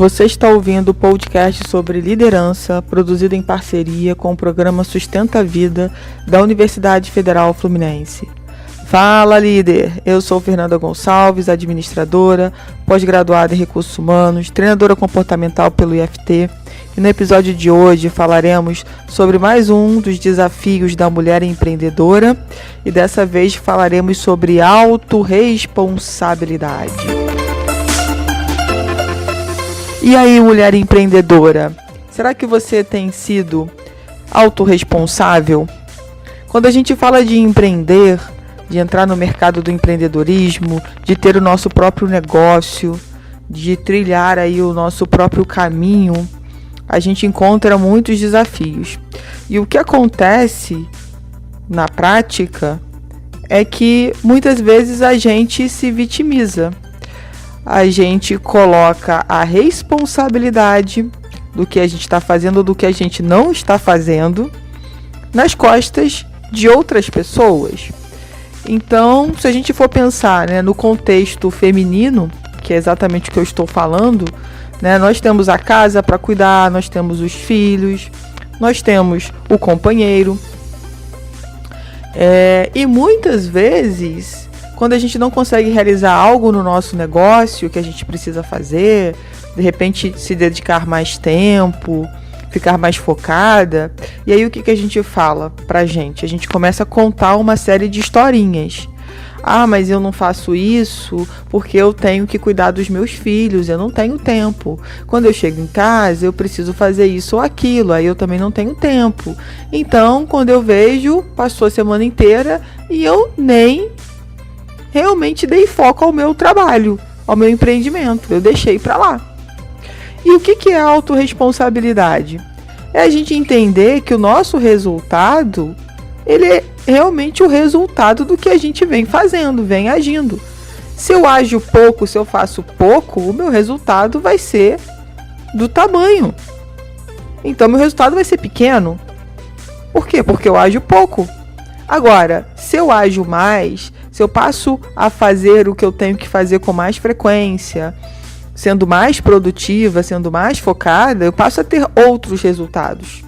Você está ouvindo o podcast sobre liderança, produzido em parceria com o programa Sustenta a Vida da Universidade Federal Fluminense. Fala, líder! Eu sou Fernanda Gonçalves, administradora, pós-graduada em Recursos Humanos, treinadora comportamental pelo IFT. E no episódio de hoje falaremos sobre mais um dos desafios da mulher empreendedora e dessa vez falaremos sobre autorresponsabilidade. E aí, mulher empreendedora, será que você tem sido autorresponsável? Quando a gente fala de empreender, de entrar no mercado do empreendedorismo, de ter o nosso próprio negócio, de trilhar aí o nosso próprio caminho, a gente encontra muitos desafios. E o que acontece na prática é que muitas vezes a gente se vitimiza. A gente coloca a responsabilidade do que a gente está fazendo ou do que a gente não está fazendo nas costas de outras pessoas. Então, se a gente for pensar, no contexto feminino, que é exatamente o que eu estou falando, nós temos a casa para cuidar, nós temos os filhos, nós temos o companheiro. E muitas vezes, quando a gente não consegue realizar algo no nosso negócio que a gente precisa fazer, de repente se dedicar mais tempo, ficar mais focada, e aí o que a gente fala pra gente? A gente começa a contar uma série de historinhas. Ah, mas eu não faço isso porque eu tenho que cuidar dos meus filhos, eu não tenho tempo. Quando eu chego em casa, eu preciso fazer isso ou aquilo, aí eu também não tenho tempo. Então, quando eu vejo, passou a semana inteira e eu nem realmente dei foco ao meu trabalho, ao meu empreendimento, eu deixei para lá. E o que é autorresponsabilidade? É a gente entender que o nosso resultado, ele é realmente o resultado do que a gente vem fazendo, vem agindo. Se eu ajo pouco, se eu faço pouco, o meu resultado vai ser do tamanho. Então, meu resultado vai ser pequeno. Por quê? Porque eu ajo pouco. Agora, se eu ajo mais, se eu passo a fazer o que eu tenho que fazer com mais frequência, sendo mais produtiva, sendo mais focada, eu passo a ter outros resultados.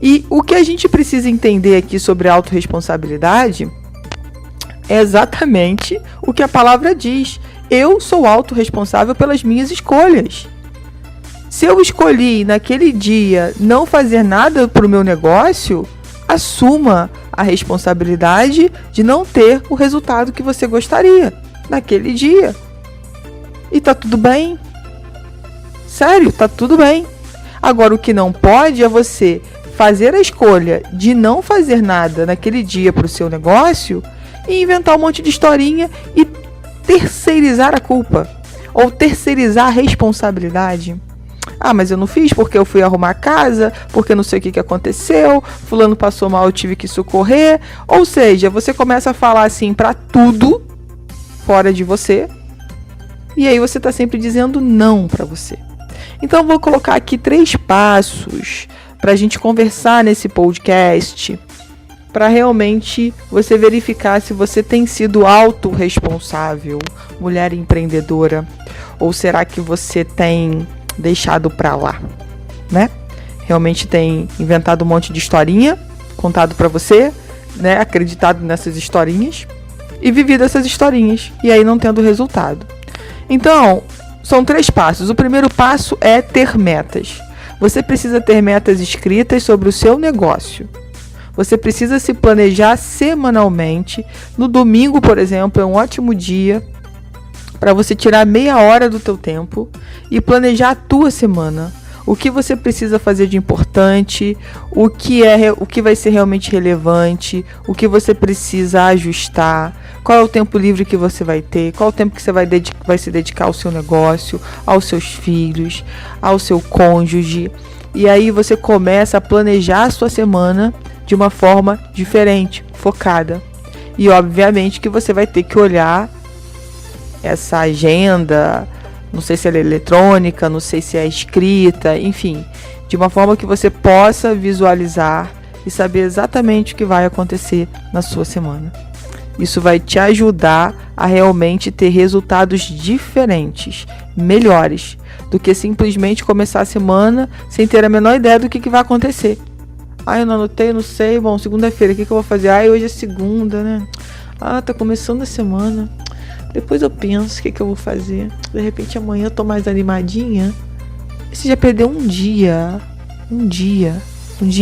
E o que a gente precisa entender aqui sobre autorresponsabilidade é exatamente o que a palavra diz. Eu sou autorresponsável pelas minhas escolhas. Se eu escolhi naquele dia não fazer nada para o meu negócio, assuma a responsabilidade de não ter o resultado que você gostaria naquele dia. E tá tudo bem. Sério, tá tudo bem. Agora, o que não pode é você fazer a escolha de não fazer nada naquele dia para o seu negócio e inventar um monte de historinha e terceirizar a culpa ou terceirizar a responsabilidade. Ah, mas eu não fiz porque eu fui arrumar a casa, porque não sei o que aconteceu, fulano passou mal, eu tive que socorrer. Ou seja, você começa a falar assim para tudo fora de você e aí você está sempre dizendo não para você. Então eu vou colocar aqui 3 passos para a gente conversar nesse podcast, para realmente você verificar se você tem sido autorresponsável, mulher empreendedora, ou será que você tem deixado para lá, Realmente tem inventado um monte de historinha, contado para você, acreditado nessas historinhas e vivido essas historinhas, e aí não tendo resultado. Então, são 3 passos. O primeiro passo é ter metas. Você precisa ter metas escritas sobre o seu negócio. Você precisa se planejar semanalmente. No domingo, por exemplo, é um ótimo dia para você tirar meia hora do teu tempo e planejar a tua semana. O que você precisa fazer de importante, o que vai ser realmente relevante, o que você precisa ajustar, qual é o tempo livre que você vai ter, qual é o tempo que você vai se dedicar ao seu negócio, aos seus filhos, ao seu cônjuge. E aí você começa a planejar a sua semana de uma forma diferente, focada. E obviamente que você vai ter que olhar essa agenda, não sei se ela é eletrônica, não sei se é escrita, enfim, de uma forma que você possa visualizar e saber exatamente o que vai acontecer na sua semana. Isso vai te ajudar a realmente ter resultados diferentes, melhores, do que simplesmente começar a semana sem ter a menor ideia do que vai acontecer. Eu não anotei, não sei. Bom, segunda-feira, o que eu vou fazer? Hoje é segunda, né? Tá começando a semana. Depois eu penso o que eu vou fazer. De repente amanhã eu tô mais animadinha. Você já perdeu um dia. Um dia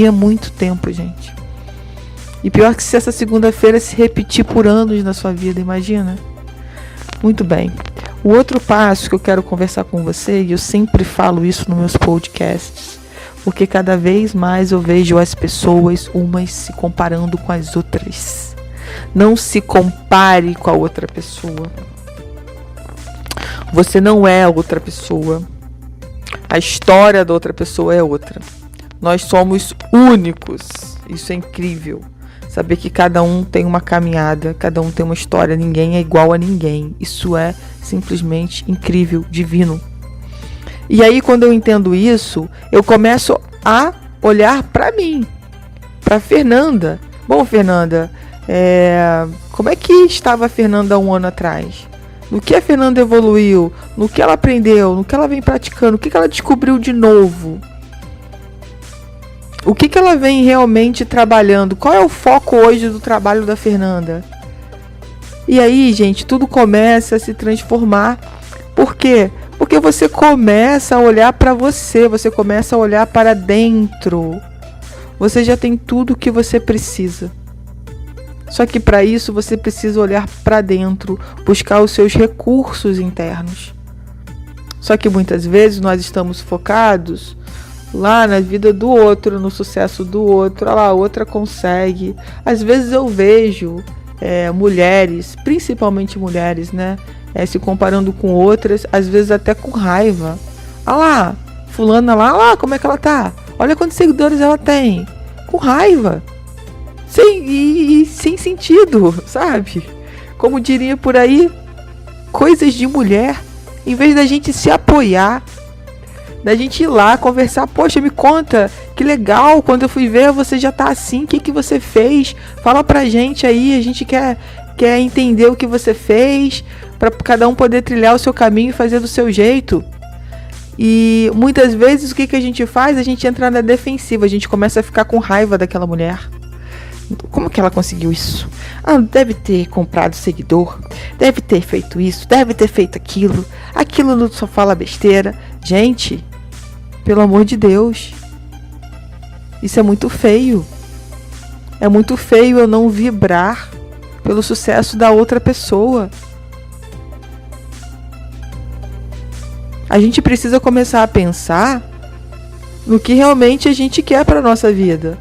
é muito tempo, gente. E pior que se essa segunda-feira se repetir por anos na sua vida, imagina? Muito bem. O outro passo que eu quero conversar com você, e eu sempre falo isso nos meus podcasts, porque cada vez mais eu vejo as pessoas, umas se comparando com as outras. Não se compare com a outra pessoa. Você não é a outra pessoa. A história da outra pessoa é outra. Nós somos únicos. Isso é incrível. Saber que cada um tem uma caminhada, cada um tem uma história, ninguém é igual a ninguém. Isso é simplesmente incrível, divino. E aí, quando eu entendo isso, eu começo a olhar para mim, para Fernanda. Bom, Fernanda, como é que estava a Fernanda 1 ano atrás? No que a Fernanda evoluiu? No que ela aprendeu? No que ela vem praticando? O que ela descobriu de novo? O que ela vem realmente trabalhando? Qual é o foco hoje do trabalho da Fernanda? E aí, gente, tudo começa a se transformar. Por quê? Porque você começa a olhar para você, você começa a olhar para dentro. Você já tem tudo o que você precisa. Só que para isso você precisa olhar para dentro, buscar os seus recursos internos. Só que muitas vezes nós estamos focados lá na vida do outro, no sucesso do outro. Olha lá, a outra consegue. Às vezes eu vejo mulheres, principalmente mulheres, né? Se comparando com outras, às vezes até com raiva. Olha lá, fulana lá, olha lá como é que ela tá. Olha quantos seguidores ela tem. Com raiva. Sem sentido, sabe? Como diria por aí, coisas de mulher. Em vez da gente se apoiar, da gente ir lá conversar, poxa, me conta, que legal, quando eu fui ver você já tá assim, o que você fez? Fala pra gente aí, a gente quer entender o que você fez, para cada um poder trilhar o seu caminho e fazer do seu jeito. E muitas vezes o que a gente faz? A gente entra na defensiva, a gente começa a ficar com raiva daquela mulher. Como que ela conseguiu isso? Deve ter comprado seguidor, deve ter feito isso, deve ter feito aquilo não só fala besteira. Gente, pelo amor de Deus, isso é muito feio. É muito feio eu não vibrar pelo sucesso da outra pessoa. A gente precisa começar a pensar no que realmente a gente quer para a nossa vida.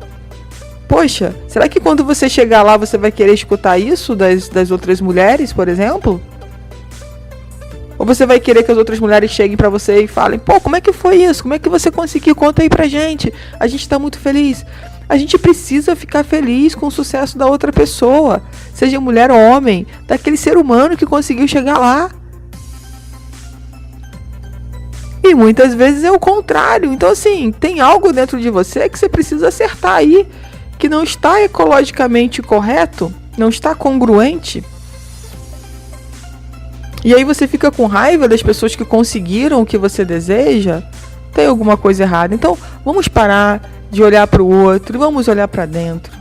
Poxa, será que quando você chegar lá você vai querer escutar isso das outras mulheres, por exemplo? Ou você vai querer que as outras mulheres cheguem pra você e falem, como é que foi isso? Como é que você conseguiu? Conta aí pra gente. A gente tá muito feliz. A gente precisa ficar feliz com o sucesso da outra pessoa. Seja mulher ou homem, daquele ser humano que conseguiu chegar lá. E muitas vezes é o contrário. Então assim, tem algo dentro de você que você precisa acertar aí, que não está ecologicamente correto, não está congruente. E aí você fica com raiva das pessoas que conseguiram o que você deseja. Tem alguma coisa errada. Então vamos parar de olhar para o outro, vamos olhar para dentro.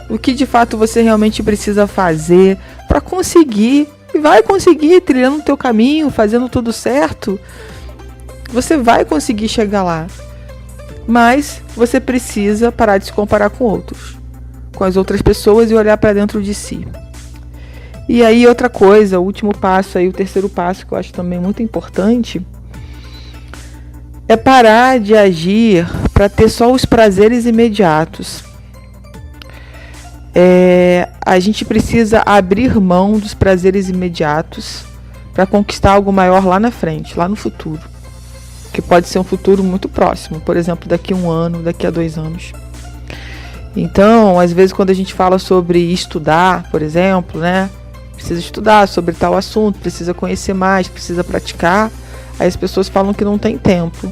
O que de fato você realmente precisa fazer para conseguir, e vai conseguir, trilhando o teu caminho, fazendo tudo certo. Você vai conseguir chegar lá. Mas você precisa parar de se comparar com outros, com as outras pessoas, e olhar para dentro de si. E aí outra coisa, o último passo, aí, o terceiro passo, que eu acho também muito importante, é parar de agir para ter só os prazeres imediatos. A gente precisa abrir mão dos prazeres imediatos para conquistar algo maior lá na frente, lá no futuro. Que pode ser um futuro muito próximo, por exemplo, daqui a 1 ano, daqui a 2 anos. Então, às vezes, quando a gente fala sobre estudar, por exemplo, né? Precisa estudar sobre tal assunto, precisa conhecer mais, precisa praticar. Aí as pessoas falam que não tem tempo.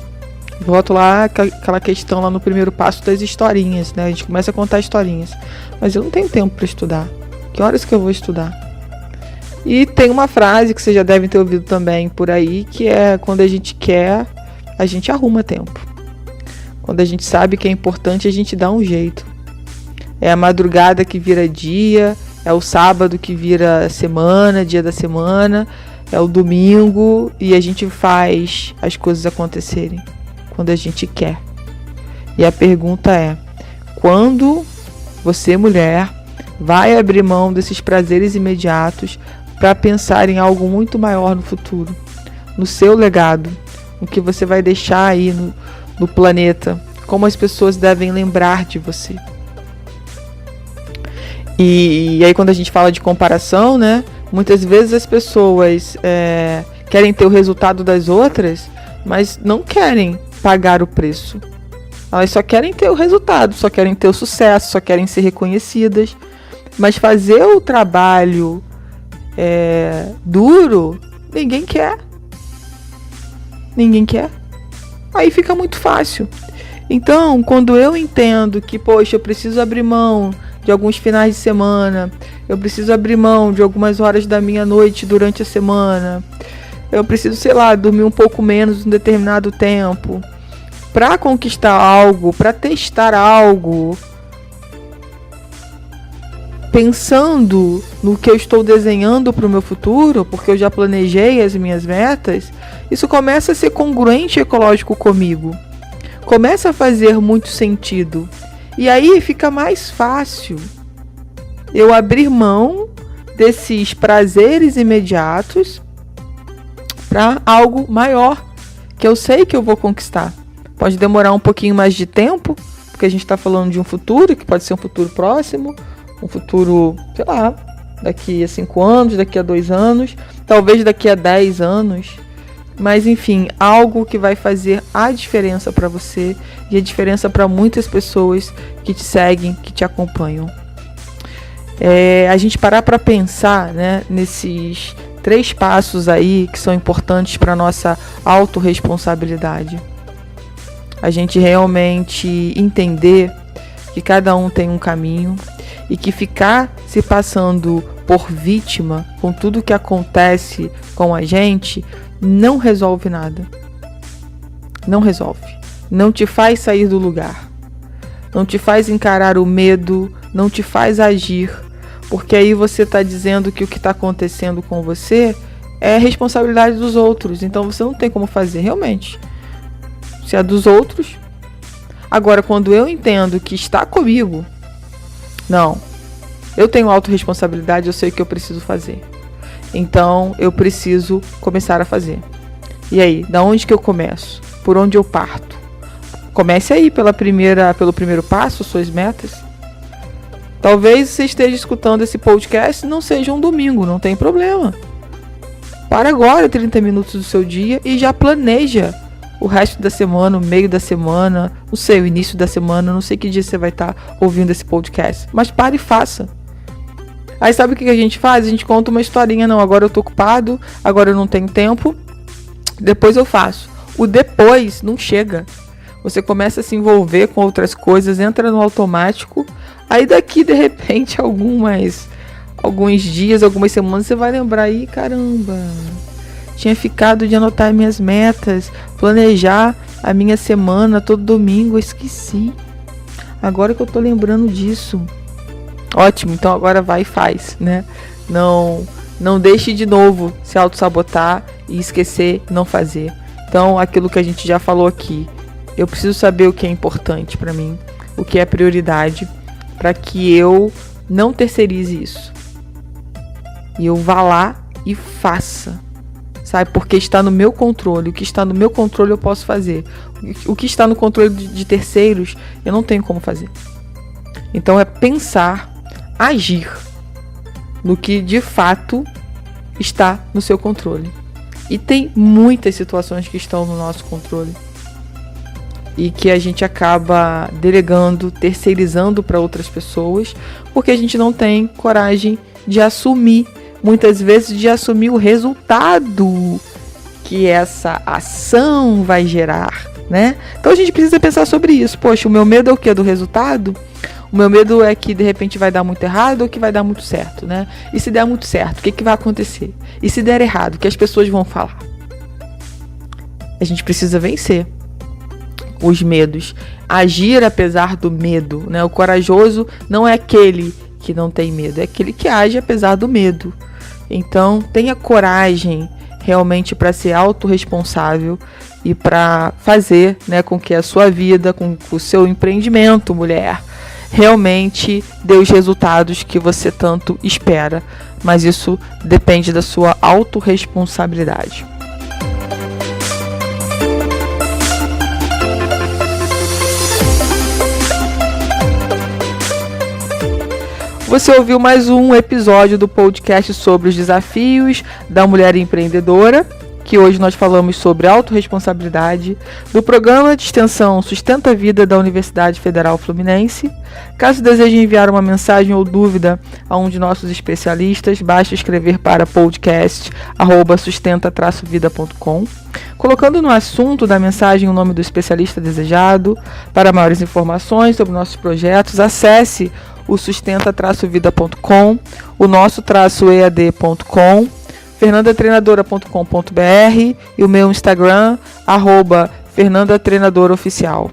Volto lá, aquela questão lá no primeiro passo das historinhas, né? A gente começa a contar historinhas. Mas eu não tenho tempo para estudar. Que horas que eu vou estudar? E tem uma frase que vocês já devem ter ouvido também por aí, que é: quando a gente quer, a gente arruma tempo. Quando a gente sabe que é importante, a gente dá um jeito. É a madrugada que vira dia, é o sábado que vira semana, dia da semana, é o domingo, e a gente faz as coisas acontecerem quando a gente quer. E a pergunta é: quando você, mulher, vai abrir mão desses prazeres imediatos para pensar em algo muito maior no futuro, no seu legado, no que você vai deixar aí no planeta, como as pessoas devem lembrar de você? E aí, quando a gente fala de comparação, né, muitas vezes as pessoas querem ter o resultado das outras, mas não querem pagar o preço. Elas só querem ter o resultado, só querem ter o sucesso, só querem ser reconhecidas. Mas fazer o trabalho duro, ninguém quer. Ninguém quer. Aí fica muito fácil. Então, quando eu entendo que, poxa, eu preciso abrir mão de alguns finais de semana, eu preciso abrir mão de algumas horas da minha noite durante a semana, eu preciso, sei lá, dormir um pouco menos um determinado tempo, para conquistar algo, para testar algo, pensando no que eu estou desenhando para o meu futuro, porque eu já planejei as minhas metas, isso começa a ser congruente e ecológico comigo. Começa a fazer muito sentido. E aí fica mais fácil eu abrir mão desses prazeres imediatos para algo maior, que eu sei que eu vou conquistar. Pode demorar um pouquinho mais de tempo, porque a gente está falando de um futuro, que pode ser um futuro próximo, um futuro, sei lá, daqui a 5 anos, daqui a 2 anos, talvez daqui a 10 anos. Mas enfim, algo que vai fazer a diferença para você e a diferença para muitas pessoas que te seguem, que te acompanham. A gente parar para pensar, né, nesses 3 passos aí que são importantes para nossa autorresponsabilidade. A gente realmente entender que cada um tem um caminho e que ficar se passando por vítima com tudo que acontece com a gente não resolve nada. Não resolve. Não te faz sair do lugar. Não te faz encarar o medo, não te faz agir, porque aí você está dizendo que o que está acontecendo com você é responsabilidade dos outros, então você não tem como fazer, realmente. Se é dos outros. Agora, quando eu entendo que está comigo, não, eu tenho autorresponsabilidade, eu sei o que eu preciso fazer. Então, eu preciso começar a fazer. E aí, da onde que eu começo? Por onde eu parto? Comece aí pelo primeiro passo, suas metas. Talvez você esteja escutando esse podcast, não seja um domingo, não tem problema. Para agora 30 minutos do seu dia e já planeja o resto da semana, o meio da semana, não sei, o início da semana, não sei que dia você vai estar ouvindo esse podcast. Mas pare e faça. Aí sabe o que a gente faz? A gente conta uma historinha, não, agora eu tô ocupado, agora eu não tenho tempo, depois eu faço. O depois não chega. Você começa a se envolver com outras coisas, entra no automático, aí daqui de repente alguns dias, algumas semanas, você vai lembrar aí, caramba, tinha ficado de anotar minhas metas, planejar a minha semana todo domingo, eu esqueci. Agora que eu tô lembrando disso. Ótimo, então agora vai e faz, né? Não deixe de novo se auto-sabotar e esquecer, não fazer. Então, aquilo que a gente já falou aqui, eu preciso saber o que é importante para mim, o que é prioridade, para que eu não terceirize isso. E eu vá lá e faça, sabe? Porque está no meu controle. O que está no meu controle eu posso fazer. O que está no controle de terceiros, eu não tenho como fazer. Então, é pensar, agir no que de fato está no seu controle. E tem muitas situações que estão no nosso controle e que a gente acaba delegando, terceirizando para outras pessoas, porque a gente não tem coragem de assumir, muitas vezes de assumir o resultado que essa ação vai gerar, né? Então a gente precisa pensar sobre isso. Poxa, o meu medo é o quê? Do resultado? O O meu medo é que de repente vai dar muito errado ou que vai dar muito certo, né? E se der muito certo, o que vai acontecer? E se der errado, o que as pessoas vão falar? A gente precisa vencer os medos, agir apesar do medo, né? O corajoso não é aquele que não tem medo, é aquele que age apesar do medo. Então, tenha coragem realmente para ser autorresponsável e para fazer, né, com que a sua vida, com o seu empreendimento, mulher, realmente dê os resultados que você tanto espera. Mas isso depende da sua autorresponsabilidade. Você ouviu mais um episódio do podcast sobre os desafios da mulher empreendedora, que hoje nós falamos sobre autorresponsabilidade, do programa de extensão Sustenta a Vida da Universidade Federal Fluminense. Caso deseje enviar uma mensagem ou dúvida a um de nossos especialistas, basta escrever para podcast@sustenta-vida.com, colocando no assunto da mensagem o nome do especialista desejado. Para maiores informações sobre nossos projetos, acesse o sustenta-vida.com, o nosso-ead.com, fernandatreinadora.com.br e o meu Instagram, @fernandatreinadora oficial.